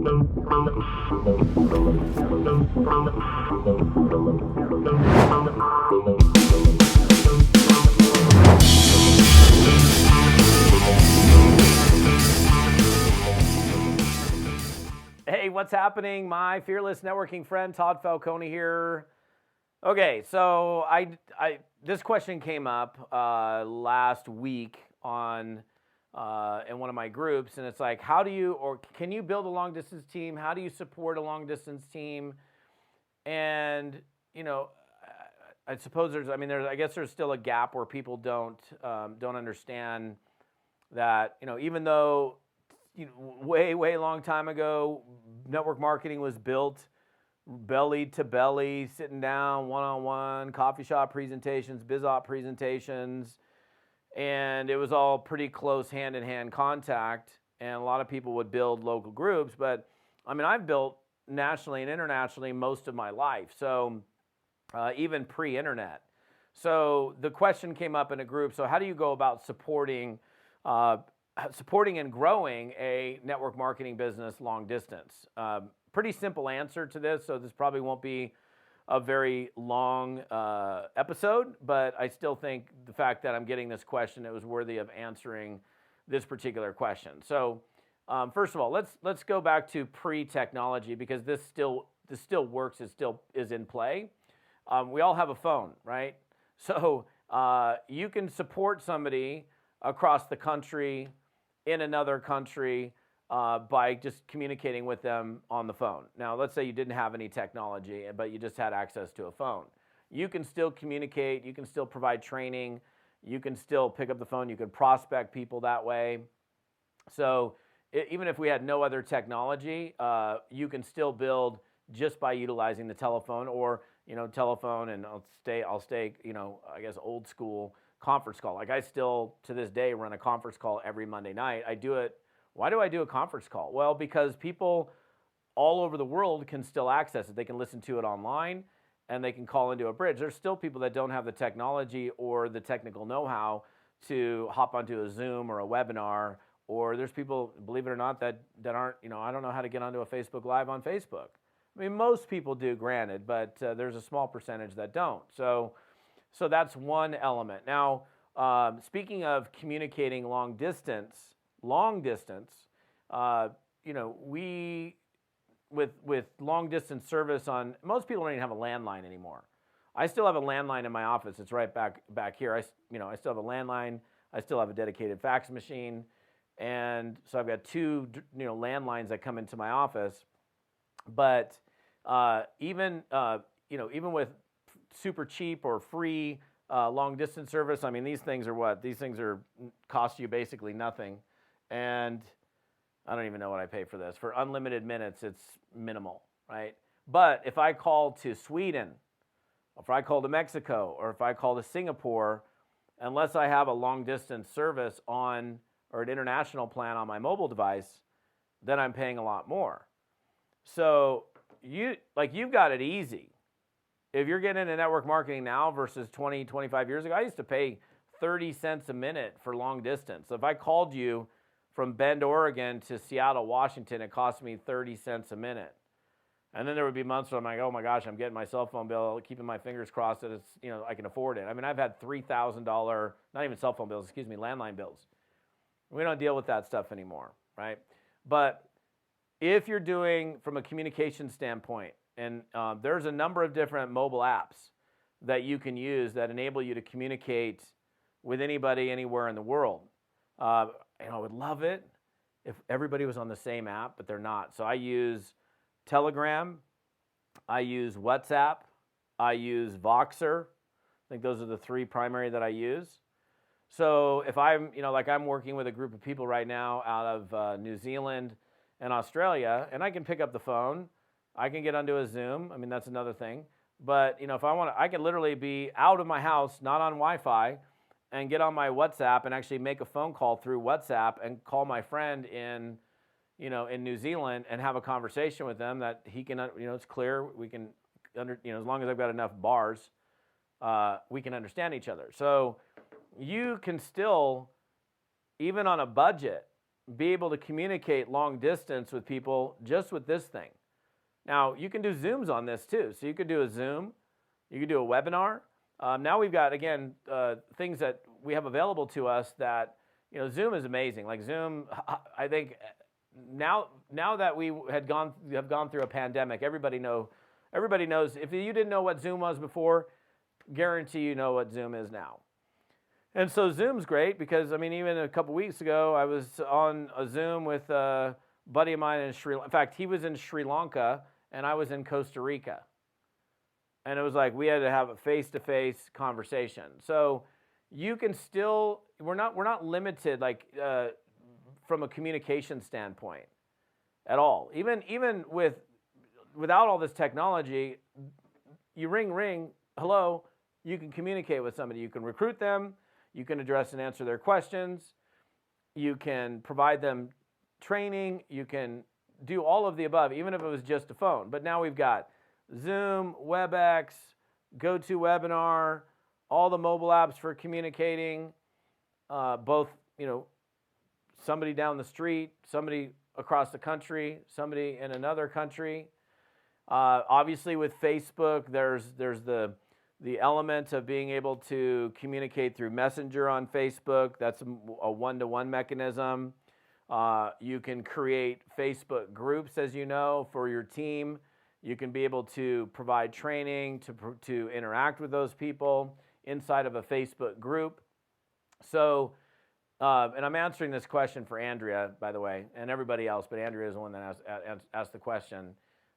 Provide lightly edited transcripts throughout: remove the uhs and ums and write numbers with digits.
Hey, what's happening? My fearless networking friend, Todd Falcone here. Okay, so this question came up last week on in one of my groups, and it's like, how do you, or can you build a long distance team? How do you support a long distance team? And I suppose I guess there's still a gap where people don't understand that even though way long time ago, network marketing was built belly to belly, sitting down one-on-one, coffee shop presentations, biz op presentations, and it was all pretty close hand-in-hand contact, and a lot of people would build local groups. But I've built nationally and internationally most of my life, so even pre-internet. So the question came up in a group, so how do you go about supporting and growing a network marketing business long distance? Pretty simple answer to this, so this probably won't be a very long episode, but I still think the fact that I'm getting this question, it was worthy of answering this particular question. So first of all, let's go back to pre-technology, because this still works, it still is in play. We all have a phone, right? So you can support somebody across the country, in another country, by just communicating with them on the phone. Now, let's say you didn't have any technology, but you just had access to a phone. You can still communicate, you can still provide training, you can still pick up the phone, you can prospect people that way. So even if we had no other technology, you can still build just by utilizing the telephone, or telephone, and I'll stay I guess old school conference call. Like, I still to this day run a conference call every Monday night. I do it. Why do I do a conference call? Well, because people all over the world can still access it. They can listen to it online, and they can call into a bridge. There's still people that don't have the technology or the technical know-how to hop onto a Zoom or a webinar, or there's people, believe it or not, that aren't, I don't know how to get onto a Facebook Live on Facebook. Most people do, granted, but there's a small percentage that don't. So that's one element. Now, speaking of communicating long distance, we with long distance service on, most people don't even have a landline anymore. I still have a landline in my office. It's right back here. I still have a landline. I still have a dedicated fax machine, and so I've got two landlines that come into my office. But even with super cheap or free long distance service, these things are what? These things cost you basically nothing. And I don't even know what I pay for this. For unlimited minutes, it's minimal, right? But if I call to Sweden, if I call to Mexico, or if I call to Singapore, unless I have a long distance service on, or an international plan on my mobile device, then I'm paying a lot more. So you've got it easy. If you're getting into network marketing now versus 20, 25 years ago, I used to pay 30 cents a minute for long distance. So if I called you from Bend, Oregon to Seattle, Washington, it cost me 30 cents a minute. And then there would be months where I'm like, oh my gosh, I'm getting my cell phone bill, keeping my fingers crossed that it's, I can afford it. I've had $3,000, not even cell phone bills, landline bills. We don't deal with that stuff anymore, right? But if you're doing from a communication standpoint, and there's a number of different mobile apps that you can use that enable you to communicate with anybody anywhere in the world. I would love it if everybody was on the same app, but they're not. So I use Telegram, I use WhatsApp, I use Voxer. I think those are the three primary that I use. So if I'm, I'm working with a group of people right now out of New Zealand and Australia, and I can pick up the phone, I can get onto a Zoom. That's another thing. But, if I want to, I can literally be out of my house, not on Wi-Fi, and get on my WhatsApp and actually make a phone call through WhatsApp and call my friend in New Zealand and have a conversation with them that he can, it's clear, we can, as long as I've got enough bars, we can understand each other. So you can still, even on a budget, be able to communicate long distance with people just with this thing. Now, you can do Zooms on this too. So you could do a Zoom, you could do a webinar. Now we've got, again, things that we have available to us that, Zoom is amazing. Like Zoom, I think now that we have gone through a pandemic, everybody knows. If you didn't know what Zoom was before, guarantee you know what Zoom is now. And so Zoom's great because, even a couple weeks ago, I was on a Zoom with a buddy of mine in Sri Lanka. In fact, he was in Sri Lanka and I was in Costa Rica. And it was like we had to have a face-to-face conversation. So you can still, we're not limited from a communication standpoint at all. Even without all this technology, you ring, hello, you can communicate with somebody. You can recruit them. You can address and answer their questions. You can provide them training. You can do all of the above, even if it was just a phone. But now we've got Zoom, WebEx, GoToWebinar, all the mobile apps for communicating, both, somebody down the street, somebody across the country, somebody in another country. Obviously with Facebook, there's the element of being able to communicate through Messenger on Facebook. That's a one-to-one mechanism. You can create Facebook groups, as you know, for your team. You can be able to provide training to interact with those people inside of a Facebook group. So, and I'm answering this question for Andrea, by the way, and everybody else, but Andrea is the one that asked the question.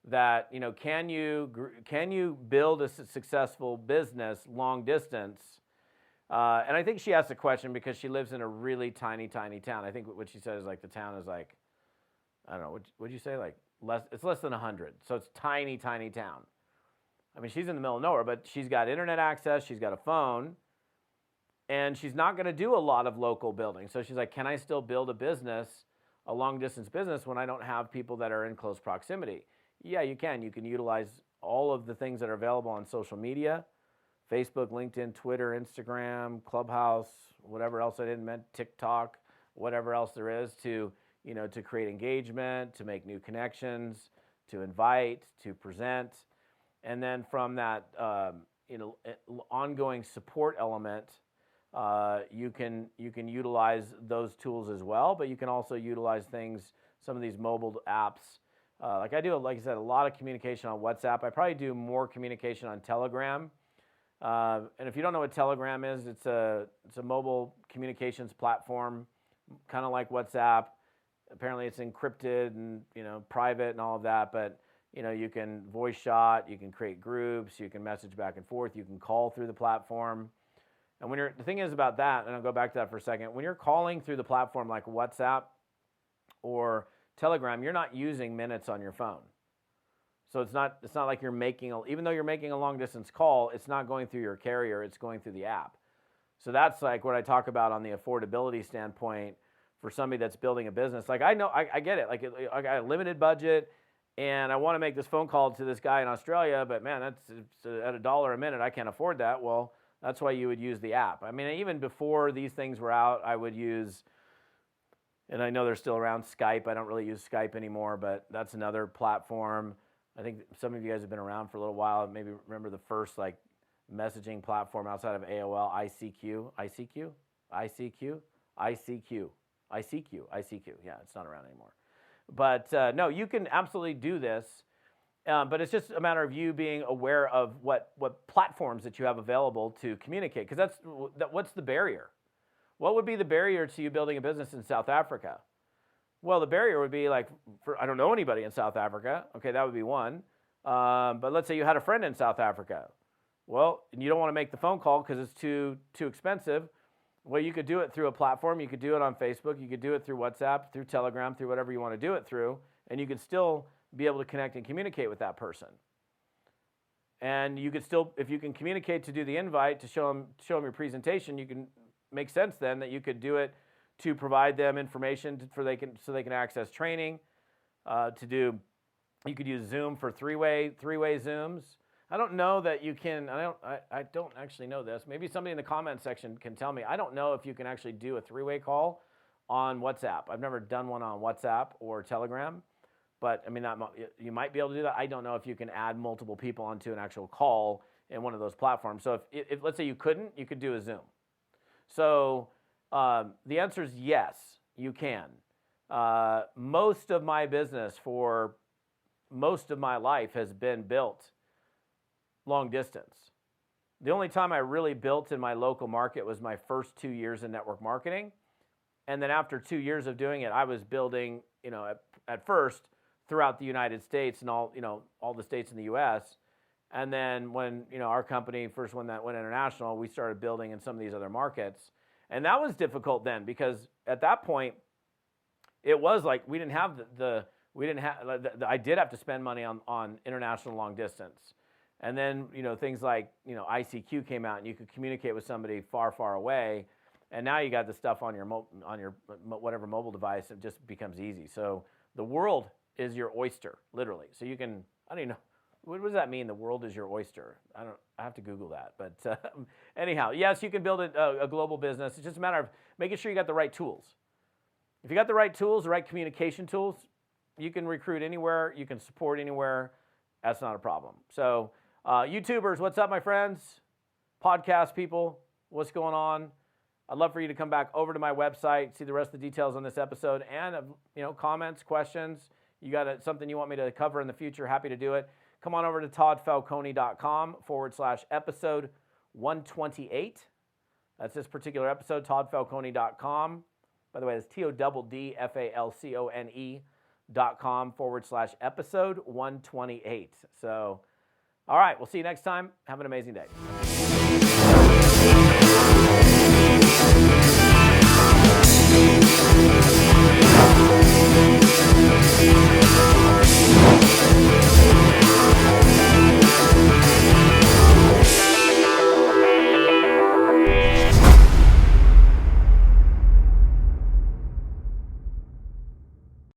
That, can you build a successful business long distance? And I think she asked the question because she lives in a really tiny town. I think what she said is the town is I don't know, what'd you say? It's less than 100. So it's tiny town. She's in the middle of nowhere, but she's got internet access, she's got a phone, and she's not going to do a lot of local building. So she's like, can I still build a long distance business when I don't have people that are in close proximity? Yeah, you can. You can utilize all of the things that are available on social media, Facebook, LinkedIn, Twitter, Instagram, Clubhouse, whatever else I didn't mention, TikTok, whatever else there is to create engagement, to make new connections, to invite, to present. And then from that, ongoing support element, you can utilize those tools as well, but you can also utilize some of these mobile apps. I do, like I said, a lot of communication on WhatsApp. I probably do more communication on Telegram. And if you don't know what Telegram is, it's a mobile communications platform, kind of like WhatsApp. Apparently it's encrypted and, private and all of that, but, you can voice shot, you can create groups, you can message back and forth, you can call through the platform. And the thing is about that, and I'll go back to that for a second, when you're calling through the platform like WhatsApp or Telegram, you're not using minutes on your phone. So it's not like even though you're making a long distance call, it's not going through your carrier, it's going through the app. So that's what I talk about on the affordability standpoint for somebody that's building a business. I know, I get it. I got a limited budget and I want to make this phone call to this guy in Australia, but man, it's at $1 a minute, I can't afford that. Well, that's why you would use the app. Even before these things were out, I would use, and I know they're still around, Skype. I don't really use Skype anymore, but that's another platform. I think some of you guys have been around for a little while. Maybe remember the first messaging platform outside of AOL, ICQ. Yeah, it's not around anymore. But no, you can absolutely do this. But it's just a matter of you being aware of what platforms that you have available to communicate. Because what's the barrier? What would be the barrier to you building a business in South Africa? Well, the barrier would be I don't know anybody in South Africa. Okay, that would be one. But let's say you had a friend in South Africa. Well, and you don't want to make the phone call because it's too expensive. Well, you could do it through a platform. You could do it on Facebook. You could do it through WhatsApp, through Telegram, through whatever you want to do it through. And you could still be able to connect and communicate with that person. And you could still, if you can communicate to do the invite, to show them your presentation, you can make sense then that you could do it to provide them information so they can access training. You could use Zoom for three-way Zooms. I don't know that you can. I don't actually know this. Maybe somebody in the comment section can tell me. I don't know if you can actually do a three-way call on WhatsApp. I've never done one on WhatsApp or Telegram, but I mean, you might be able to do that. I don't know if you can add multiple people onto an actual call in one of those platforms. So if let's say you couldn't, you could do a Zoom. So the answer is yes, you can. Most of my business for most of my life has been built long distance. The only time I really built in my local market was my first 2 years in network marketing. And then after 2 years of doing it, I was building, at first throughout the United States and all the states in the US. And then when, our company first went international, we started building in some of these other markets. And that was difficult then because at that point, it was like we didn't have I did have to spend money on international long distance. And then, things like, ICQ came out and you could communicate with somebody far, far away. And now you got the stuff on your whatever mobile device. It just becomes easy. So the world is your oyster, literally. So you can, I don't even know, what does that mean? The world is your oyster. I have to Google that. But anyhow, yes, you can build a global business. It's just a matter of making sure you got the right tools. If you got the right tools, the right communication tools, you can recruit anywhere. You can support anywhere. That's not a problem. So YouTubers, what's up, my friends? Podcast people, what's going on? I'd love for you to come back over to my website, see the rest of the details on this episode, and comments, questions. You got something you want me to cover in the future? Happy to do it. Come on over to toddfalcone.com/episode 128. That's this particular episode, toddfalcone.com. By the way, it's toddfalcone.com/episode 128. So, all right, we'll see you next time. Have an amazing day.